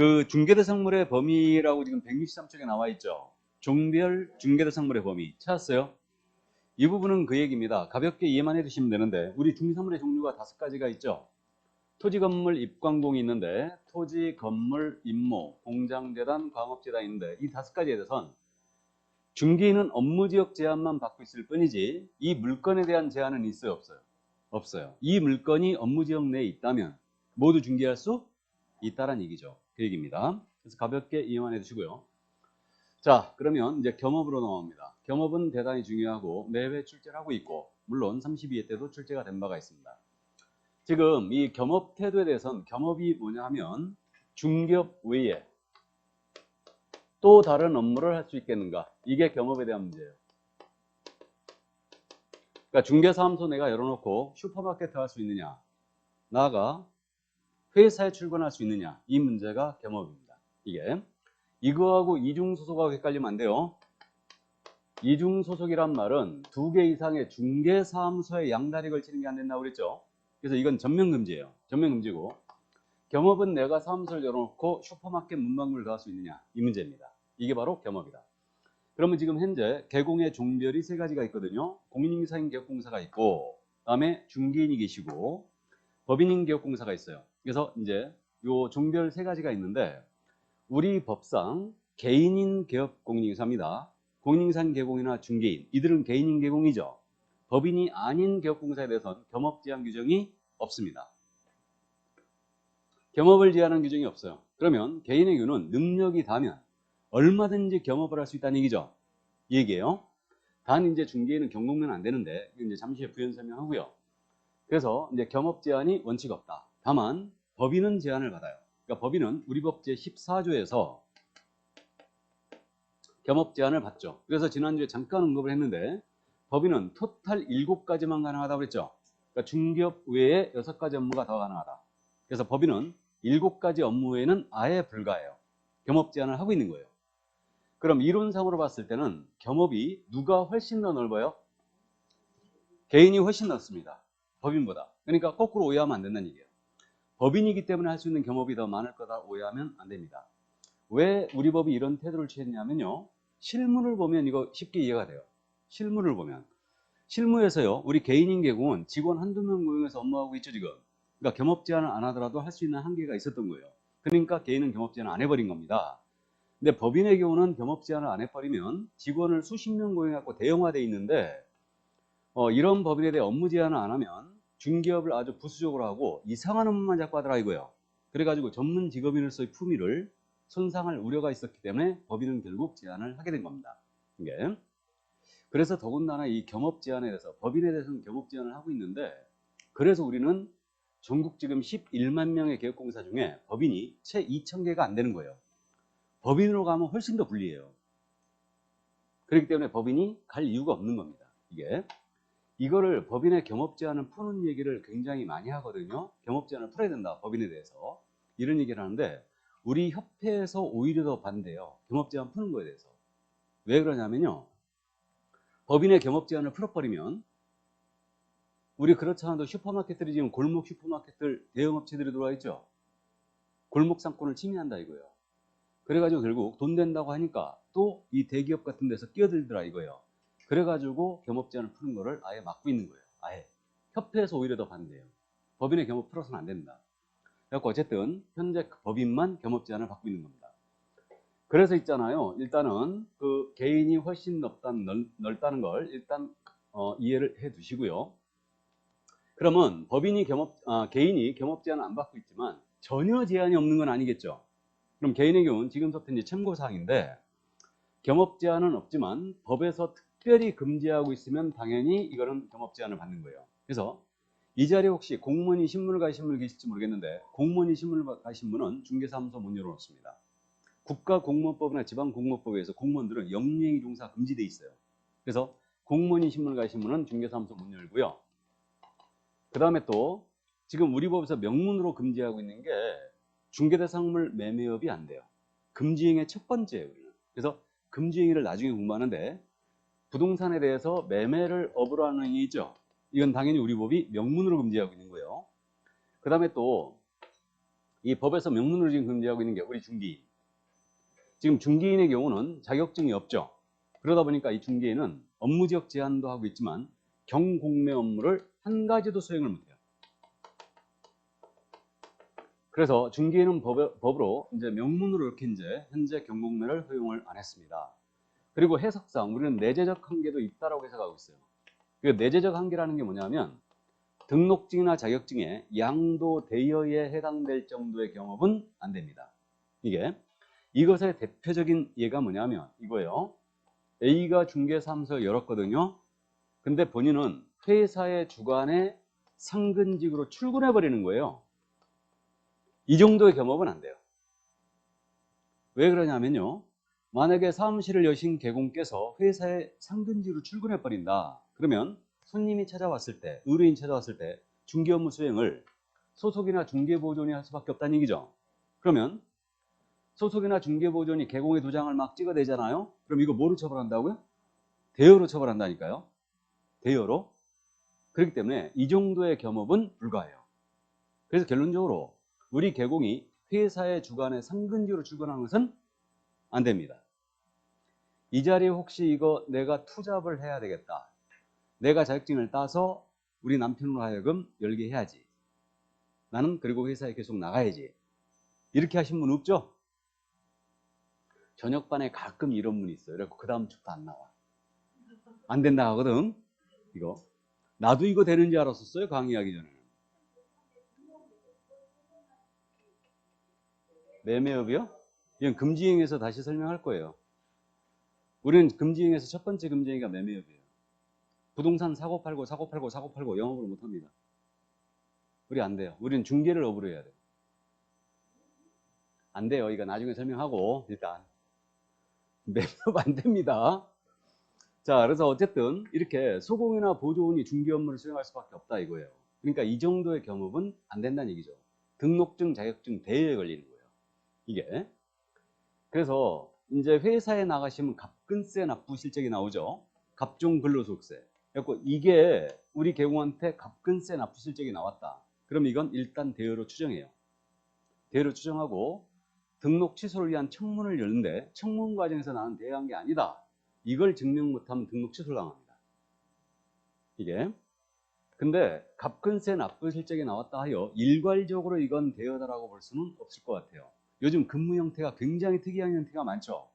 그 중개대상물의 범위라고 지금 163쪽에 나와 있죠. 종별 중개대상물의 범위 찾았어요? 이 부분은 그 얘기입니다. 가볍게 이해만 해두시면 되는데 우리 중개사물의 종류가 5가지가 있죠. 토지, 건물, 입광공이 있는데 토지, 건물, 임모, 공장재단, 광업재단이 있는데 이 5가지에 대해서는 중개인은 업무지역 제한만 받고 있을 뿐이지 이 물건에 대한 제한은 있어요? 없어요? 없어요. 이 물건이 업무지역 내에 있다면 모두 중개할 수 있다는 얘기죠. 그 얘기입니다. 그래서 가볍게 이해만 해두시고요. 자, 그러면 이제 겸업으로 넘어갑니다. 겸업은 대단히 중요하고 매회 출제를 하고 있고 물론 32회 때도 출제가 된 바가 있습니다. 지금 이 겸업 태도에 대해서는 겸업이 뭐냐 하면 중개업 외에 또 다른 업무를 할 수 있겠는가? 이게 겸업에 대한 문제예요. 그러니까 중개사무소 내가 열어놓고 슈퍼마켓 할 수 있느냐? 나아가 회사에 출근할 수 있느냐? 이 문제가 겸업입니다. 이게 이거하고 이중소속하고 헷갈리면 안 돼요. 이중소속이란 말은 2개 이상의 중개사무소에 양다리 걸치는 게 안 된다고 그랬죠. 그래서 이건 전면금지예요. 전면금지고 겸업은 내가 사무소를 열어놓고 슈퍼마켓 문방구를 더 할 수 있느냐 이 문제입니다. 이게 바로 겸업이다. 그러면 지금 현재 개공의 종별이 3가지가 있거든요. 공인인사인개업공사가 있고 그다음에 중개인이 계시고 법인인개업공사가 있어요. 그래서 이제 요 종별 3가지가 있는데 우리 법상 개인인 개업 공인인사입니다. 공인인사인 개공이나 중개인 이들은 개인인 개공이죠. 법인이 아닌 개업공사에 대해서는 겸업 제한 규정이 없습니다. 겸업을 제한하는 규정이 없어요. 그러면 개인의 경우는 능력이 닿으면 얼마든지 겸업을 할 수 있다는 얘기죠. 이 얘기예요. 단 이제 중개인은 경공면 안 되는데 이제 잠시 후에 부연 설명하고요. 그래서 이제 겸업 제한이 원칙 없다. 다만 법인은 제한을 받아요. 그러니까 법인은 우리 법 제14조에서 겸업 제한을 받죠. 그래서 지난주에 잠깐 언급을 했는데 법인은 토탈 7가지만 가능하다고 그랬죠. 그러니까 중개업 외에 6가지 업무가 더 가능하다. 그래서 법인은 7가지 업무 외에는 아예 불가해요. 겸업 제한을 하고 있는 거예요. 그럼 이론상으로 봤을 때는 겸업이 누가 훨씬 더 넓어요? 개인이 훨씬 넓습니다. 법인보다. 그러니까 거꾸로 오해하면 안 된다는 얘기예요. 법인이기 때문에 할 수 있는 겸업이 더 많을 거다 오해하면 안 됩니다. 왜 우리 법이 이런 태도를 취했냐면요. 실무를 보면 이거 쉽게 이해가 돼요. 실무를 보면. 실무에서요. 우리 개인인 개공은 직원 한두 명 고용해서 업무하고 있죠 지금. 그러니까 겸업 제한을 안 하더라도 할 수 있는 한계가 있었던 거예요. 그러니까 개인은 겸업 제한을 안 해버린 겁니다. 근데 법인의 경우는 겸업 제한을 안 해버리면 직원을 수십 명 고용해갖고 대형화돼 있는데 이런 법인에 대해 업무 제한을 안 하면 중개업을 아주 부수적으로 하고 이상한 업무만 자꾸 하더라 이거예요. 그래가지고 전문 직업인으로서의 품위를 손상할 우려가 있었기 때문에 법인은 결국 제한을 하게 된 겁니다. 이게. 그래서 더군다나 이 겸업 제한에 대해서 법인에 대해서는 겸업 제한을 하고 있는데 그래서 우리는 전국 지금 11만 명의 개업공사 중에 법인이 채 2,000개가 안 되는 거예요. 법인으로 가면 훨씬 더 불리해요. 그렇기 때문에 법인이 갈 이유가 없는 겁니다. 이거를 법인의 겸업 제한을 푸는 얘기를 굉장히 많이 하거든요. 겸업 제한을 풀어야 된다. 법인에 대해서. 이런 얘기를 하는데 우리 협회에서 오히려 더 반대해요. 겸업 제한 푸는 거에 대해서. 왜 그러냐면요. 법인의 겸업 제한을 풀어버리면 우리 그렇지 않아도 슈퍼마켓들이 지금 골목 슈퍼마켓들 대형업체들이 들어와 있죠. 골목 상권을 침해한다 이거예요. 그래가지고 결국 돈 된다고 하니까 또 이 대기업 같은 데서 끼어들더라 이거예요. 그래가지고 겸업 제한을 푸는 거를 아예 막고 있는 거예요. 아예. 협회에서 오히려 더 반대해요. 법인의 겸업 풀어서는 안 된다. 그래서 어쨌든 현재 법인만 겸업 제한을 받고 있는 겁니다. 그래서 있잖아요. 일단은 그 개인이 훨씬 넓다는 걸 일단 이해를 해 두시고요. 그러면 개인이 겸업 제한을 안 받고 있지만 전혀 제한이 없는 건 아니겠죠. 그럼 개인의 경우는 지금부터 이제 참고사항인데 겸업 제한은 없지만 법에서 특별히 금지하고 있으면 당연히 이거는 겸업 제한을 받는 거예요. 그래서 이 자리에 혹시 공무원이 신문을 가신 분 계실지 모르겠는데 공무원이 신문을 가신 분은 중개사무소 문 열어놓습니다. 국가공무원법이나 지방공무원법에 의해서 공무원들은 영유행 종사 금지돼 있어요. 그래서 공무원이 신문을 가신 분은 중개사무소 문 열고요. 그 다음에 또 지금 우리 법에서 명문으로 금지하고 있는 게 중개대상물 매매업이 안 돼요. 금지행위의 첫 번째예요. 우리는. 그래서 금지행위를 나중에 공부하는데 부동산에 대해서 매매를 업으로 하는 행위 있죠. 이건 당연히 우리 법이 명문으로 금지하고 있는 거예요. 그 다음에 또 이 법에서 명문으로 지금 금지하고 있는 게 우리 중개인. 지금 중개인의 경우는 자격증이 없죠. 그러다 보니까 이 중개인은 업무지역 제한도 하고 있지만 경공매 업무를 한 가지도 수행을 못해요. 그래서 중개인은 법으로 이제 명문으로 이렇게 이제 현재 경공매를 허용을 안 했습니다. 그리고 해석상 우리는 내재적 한계도 있다라고 해석하고 있어요. 그 내재적 한계라는 게 뭐냐면 등록증이나 자격증에 양도 대여에 해당될 정도의 경업은 안 됩니다. 이것의 대표적인 예가 뭐냐면 이거예요. A가 중개사무소를 열었거든요. 근데 본인은 회사의 주관에 상근직으로 출근해 버리는 거예요. 이 정도의 경업은 안 돼요. 왜 그러냐면요. 만약에 사무실을 여신 개공께서 회사에 상근직으로 출근해 버린다. 그러면 손님이 찾아왔을 때, 의뢰인 찾아왔을 때 중개 업무 수행을 소속이나 중개보존이 할 수밖에 없다는 얘기죠. 그러면 소속이나 중개보존이 개공의 도장을 막 찍어내잖아요. 그럼 이거 뭐로 처벌한다고요? 대여로 처벌한다니까요. 대여로. 그렇기 때문에 이 정도의 겸업은 불가해요. 그래서 결론적으로 우리 개공이 회사의 주관에 상근직으로 출근하는 것은 안 됩니다. 이 자리에 혹시 이거 내가 투잡을 해야 되겠다. 내가 자격증을 따서 우리 남편으로 하여금 열게 해야지. 나는 그리고 회사에 계속 나가야지. 이렇게 하신 분 없죠? 저녁반에 가끔 이런 분이 있어요. 그래서 그 다음 주부터 안 나와. 안 된다 하거든. 이거. 나도 이거 되는지 알았었어요. 강의하기 전에는. 매매업이요? 이건 금지행에서 다시 설명할 거예요. 우리는 금지행에서 첫 번째 금지행위가 매매업이에요. 부동산 사고 팔고 영업을 못합니다. 우리 안 돼요. 우리는 중개를 업으로 해야 돼요. 안 돼요. 이거 나중에 설명하고 일단 매매업 안 됩니다. 자, 그래서 어쨌든 이렇게 소공이나 보조원이 중개 업무를 수행할 수밖에 없다 이거예요. 그러니까 이 정도의 겸업은 안 된다는 얘기죠. 등록증, 자격증 대여에 걸리는 거예요. 이게. 그래서 이제 회사에 나가시면 갑근세 납부 실적이 나오죠. 갑종 근로소득세. 그래서 이게 우리 개공한테 갑근세 납부 실적이 나왔다. 그럼 이건 일단 대여로 추정해요. 대여로 추정하고 등록 취소를 위한 청문을 열는데 청문 과정에서 나는 대여한 게 아니다. 이걸 증명 못하면 등록 취소를 당합니다. 이게. 근데 갑근세 납부 실적이 나왔다 하여 일괄적으로 이건 대여다라고 볼 수는 없을 것 같아요. 요즘 근무 형태가 굉장히 특이한 형태가 많죠.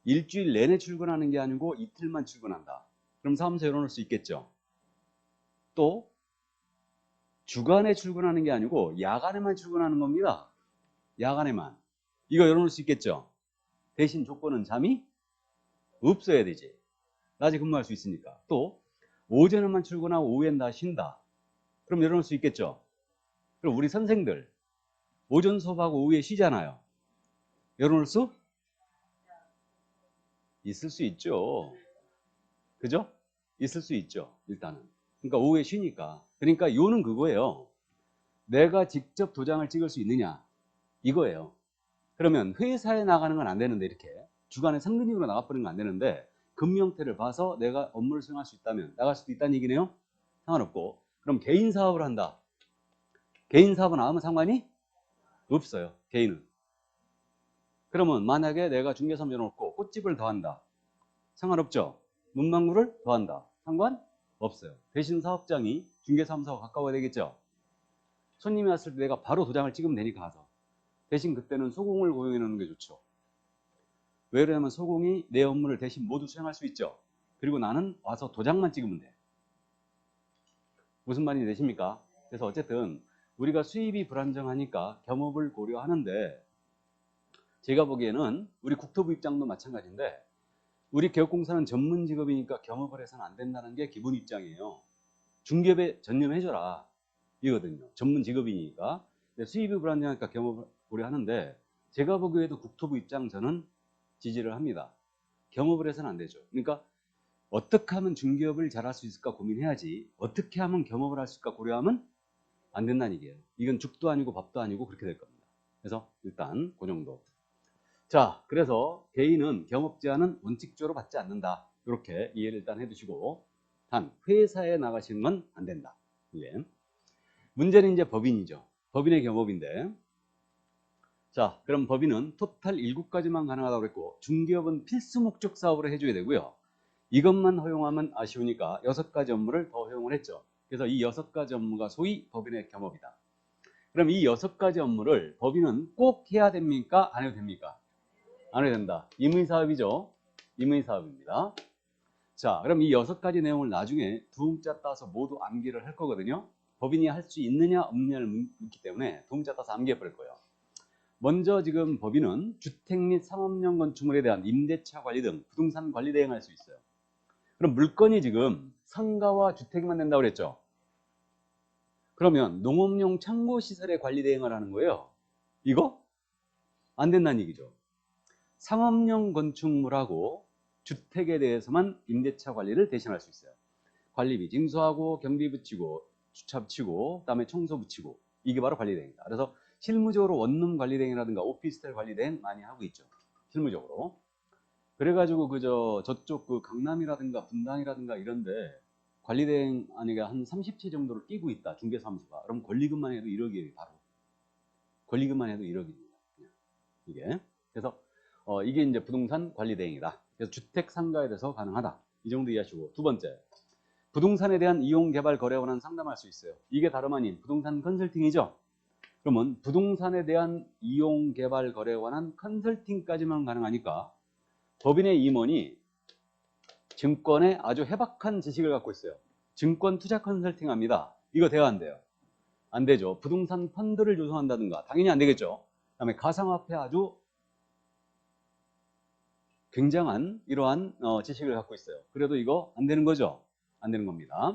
일주일 내내 출근하는 게 아니고 이틀만 출근한다. 그럼 사무소에 열어놓을 수 있겠죠. 또 주간에 출근하는 게 아니고 야간에만 출근하는 겁니다. 야간에만. 이거 열어놓을 수 있겠죠. 대신 조건은 잠이 없어야 되지. 낮에 근무할 수 있으니까. 또 오전에만 출근하고 오후엔 다 쉰다. 그럼 열어놓을 수 있겠죠. 그럼 우리 선생들 오전 수업하고 오후에 쉬잖아요. 열어놓을 수 있을 수 있죠. 그죠? 있을 수 있죠. 일단은. 그러니까 오후에 쉬니까. 그러니까 요는 그거예요. 내가 직접 도장을 찍을 수 있느냐 이거예요. 그러면 회사에 나가는 건 안 되는데 이렇게 주간에 상근직으로 나가버리는 건 안 되는데 근무 형태를 봐서 내가 업무를 수행할 수 있다면 나갈 수도 있다는 얘기네요. 상관없고. 그럼 개인 사업을 한다. 개인 사업은 아무 상관이 없어요. 개인은. 그러면 만약에 내가 중개사업 열어놓고 꽃집을 더한다. 상관없죠. 문방구를 더한다. 상관없어요. 대신 사업장이 중개사무소와 가까워야 되겠죠. 손님이 왔을 때 내가 바로 도장을 찍으면 되니까 가서. 대신 그때는 소공을 고용해 놓는 게 좋죠. 왜 그러냐면 소공이 내 업무를 대신 모두 수행할 수 있죠. 그리고 나는 와서 도장만 찍으면 돼. 무슨 말인지 되십니까? 그래서 어쨌든 우리가 수입이 불안정하니까 겸업을 고려하는데 제가 보기에는 우리 국토부 입장도 마찬가지인데 우리 개업공사는 전문 직업이니까 겸업을 해서는 안 된다는 게 기본 입장이에요. 중개업에 전념해줘라 이거든요. 전문 직업이니까. 수입이 불안정하니까 겸업을 고려하는데 제가 보기에도 국토부 입장 저는 지지를 합니다. 겸업을 해서는 안 되죠. 그러니까 어떻게 하면 중개업을 잘할 수 있을까 고민해야지 어떻게 하면 겸업을 할 수 있을까 고려하면 안 된다는 얘기예요. 이건 죽도 아니고 밥도 아니고 그렇게 될 겁니다. 그래서 일단 그 정도. 자, 그래서 개인은 겸업 제한은 원칙적으로 받지 않는다. 이렇게 이해를 일단 해두시고 단 회사에 나가시는 건 안 된다. 예. 문제는 이제 법인이죠. 법인의 겸업인데 자, 그럼 법인은 토탈 7가지만 가능하다고 그랬고 중개업은 필수 목적 사업으로 해줘야 되고요. 이것만 허용하면 아쉬우니까 6가지 업무를 더 허용을 했죠. 그래서 이 6가지 업무가 소위 법인의 겸업이다. 그럼 이 6가지 업무를 법인은 꼭 해야 됩니까? 안 해도 됩니까? 안 해도 된다. 임의사업이죠. 임의사업입니다. 자, 그럼 이 6가지 내용을 나중에 두 문자 따서 모두 암기를 할 거거든요. 법인이 할 수 있느냐 없느냐를 묻기 때문에 두 문자 따서 암기해 버릴 거예요. 먼저 지금 법인은 주택 및 상업용 건축물에 대한 임대차 관리 등 부동산 관리 대행할 수 있어요. 그럼 물건이 지금 상가와 주택만 된다고 그랬죠. 그러면 농업용 창고 시설의 관리 대행을 하는 거예요. 이거 안 된다는 얘기죠. 상업용 건축물하고 주택에 대해서만 임대차 관리를 대신할 수 있어요. 관리비 징수하고 경비 붙이고 주차 붙이고 그다음에 청소 붙이고 이게 바로 관리 대행이다. 그래서 실무적으로 원룸 관리 대행이라든가 오피스텔 관리 대행 많이 하고 있죠. 실무적으로. 그래가지고 저쪽 그 강남이라든가 분당이라든가 이런데 관리 대행 아니가 한 30채 정도를 끼고 있다. 중개사무소가. 그럼 권리금만 해도 1억이에요. 바로. 권리금만 해도 1억입니다. 이게. 그래서 이게 이제 부동산 관리 대행이다. 그래서 주택 상가에 대해서 가능하다. 이 정도 이해하시고 두 번째. 부동산에 대한 이용 개발 거래 원한 상담할 수 있어요. 이게 다름 아닌 부동산 컨설팅이죠. 그러면 부동산에 대한 이용 개발 거래 원한 컨설팅까지만 가능하니까 법인의 임원이 증권에 아주 해박한 지식을 갖고 있어요. 증권 투자 컨설팅 합니다. 이거 돼야 안 돼요? 안 되죠. 부동산 펀드를 조성한다든가 당연히 안 되겠죠. 그다음에 가상화폐 아주 굉장한 이러한 지식을 갖고 있어요. 그래도 이거 안 되는 거죠? 안 되는 겁니다.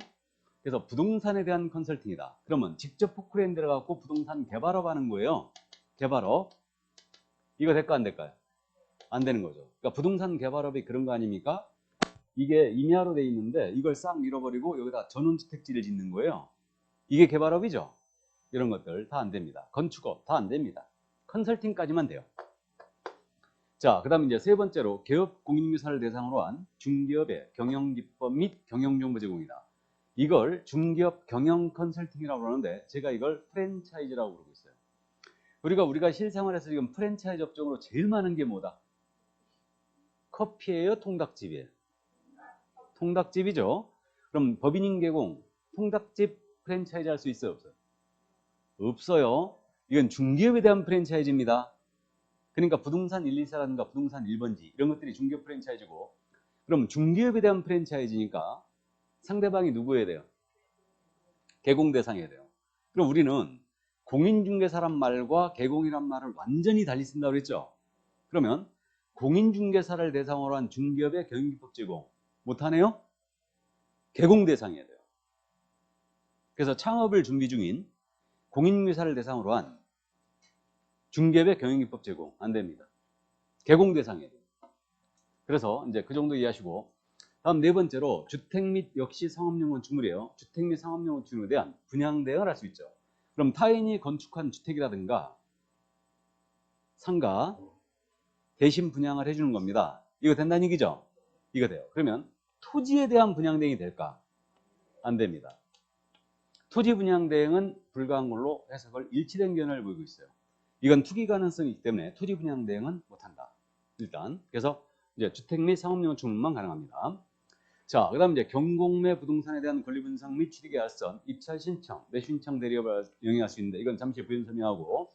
그래서 부동산에 대한 컨설팅이다. 그러면 직접 포크레인 들어가고 부동산 개발업 하는 거예요. 개발업. 이거 될까 안 될까요? 안 되는 거죠. 그러니까 부동산 개발업이 그런 거 아닙니까? 이게 임야로 돼 있는데 이걸 싹 밀어버리고 여기다 전원주택지를 짓는 거예요. 이게 개발업이죠. 이런 것들 다 안 됩니다. 건축업 다 안 됩니다. 컨설팅까지만 돼요. 자, 그 다음에 이제 세 번째로 개업 공인인계사를 대상으로 한 중개업의 경영기법 및 경영정보 제공이다. 이걸 중개업 경영 컨설팅이라고 그러는데 제가 이걸 프랜차이즈라고 부르고 있어요. 우리가 실생활에서 지금 프랜차이즈 업종으로 제일 많은 게 뭐다? 커피예요? 통닭집이에요? 통닭집이죠. 그럼 법인인 개공 통닭집 프랜차이즈 할 수 있어요? 없어요? 없어요. 이건 중개업에 대한 프랜차이즈입니다. 그러니까 부동산 1, 2사라든가 부동산 1번지 이런 것들이 중개업 프랜차이즈고 그럼 중개업에 대한 프랜차이즈니까 상대방이 누구여야 돼요? 개공 대상이어야 돼요. 그럼 우리는 공인중개사란 말과 개공이란 말을 완전히 달리 쓴다고 그랬죠? 그러면 공인중개사를 대상으로 한 중개업의 경영기법 제공 못하네요? 개공 대상이어야 돼요. 그래서 창업을 준비 중인 공인중개사를 대상으로 한 중개업의 경영기법 제공 안 됩니다. 개공 대상이에요. 그래서 이제 그 정도 이해하시고 다음 네 번째로 주택 및 역시 상업용 건축물이에요. 주택 및 상업용 건축물에 대한 분양 대행을 할 수 있죠. 그럼 타인이 건축한 주택이라든가 상가 대신 분양을 해주는 겁니다. 이거 된다는 얘기죠? 이거 돼요. 그러면 토지에 대한 분양 대행이 될까? 안 됩니다. 토지 분양 대행은 불가한 걸로 해석을 일치된 견해를 보이고 있어요. 이건 투기 가능성이 있기 때문에 토지 분양 대행은 못한다. 일단 그래서 이제 주택 및 상업용 건축물만 가능합니다. 자, 그다음 이제 경공매 부동산에 대한 권리 분석 및 취득 계약선, 입찰 신청, 매수신청 대리업을 영위할 수 있는데 이건 잠시 부연 설명하고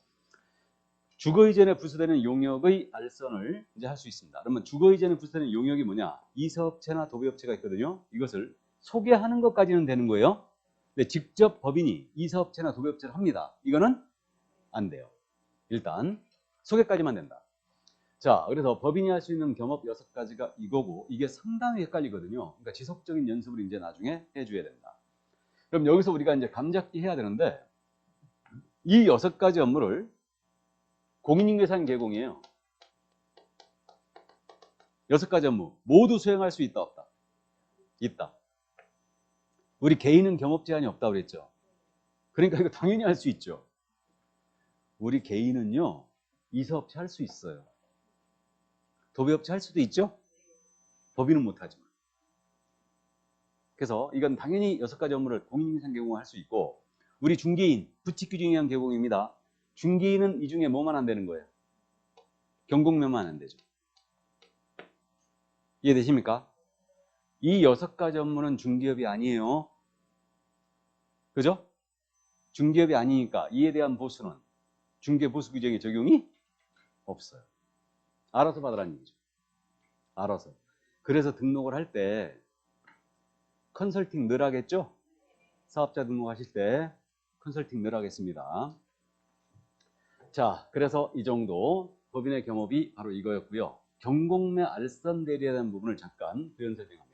주거 이전에 부수되는 용역의 알선을 이제 할 수 있습니다. 그러면 주거 이전에 부수되는 용역이 뭐냐? 이사업체나 도배업체가 있거든요. 이것을 소개하는 것까지는 되는 거예요. 근데 직접 법인이 이사업체나 도배업체를 합니다. 이거는 안 돼요. 일단 소개까지만 된다. 자, 그래서 법인이 할 수 있는 겸업 6가지가 이거고 이게 상당히 헷갈리거든요. 그러니까 지속적인 연습을 이제 나중에 해줘야 된다. 그럼 여기서 우리가 이제 감잡기 해야 되는데 이 6가지 업무를 공인중개사는 개공이에요. 6가지 업무 모두 수행할 수 있다 없다? 있다. 우리 개인은 겸업 제한이 없다고 그랬죠. 그러니까 이거 당연히 할 수 있죠. 우리 개인은요 이사업체 할 수 있어요. 도배업체 할 수도 있죠. 법인은 못하지만. 그래서 이건 당연히 6가지 업무를 공인중개사 개공을 할 수 있고 우리 중개인 부칙 규정에 의한 개공입니다. 중개인은 이 중에 뭐만 안 되는 거예요? 경공매만 안 되죠. 이해되십니까? 이 6가지 업무는 중개업이 아니에요. 그죠? 중개업이 아니니까 이에 대한 보수는 중개보수 규정에 적용이 없어요. 알아서 받으라는 얘기죠. 알아서. 그래서 등록을 할 때 컨설팅 늘 하겠죠? 사업자 등록하실 때 컨설팅 늘 하겠습니다. 자, 그래서 이 정도 법인의 겸업이 바로 이거였고요. 경공매 알선 대리에 대한 부분을 잠깐 부연 설명합니다.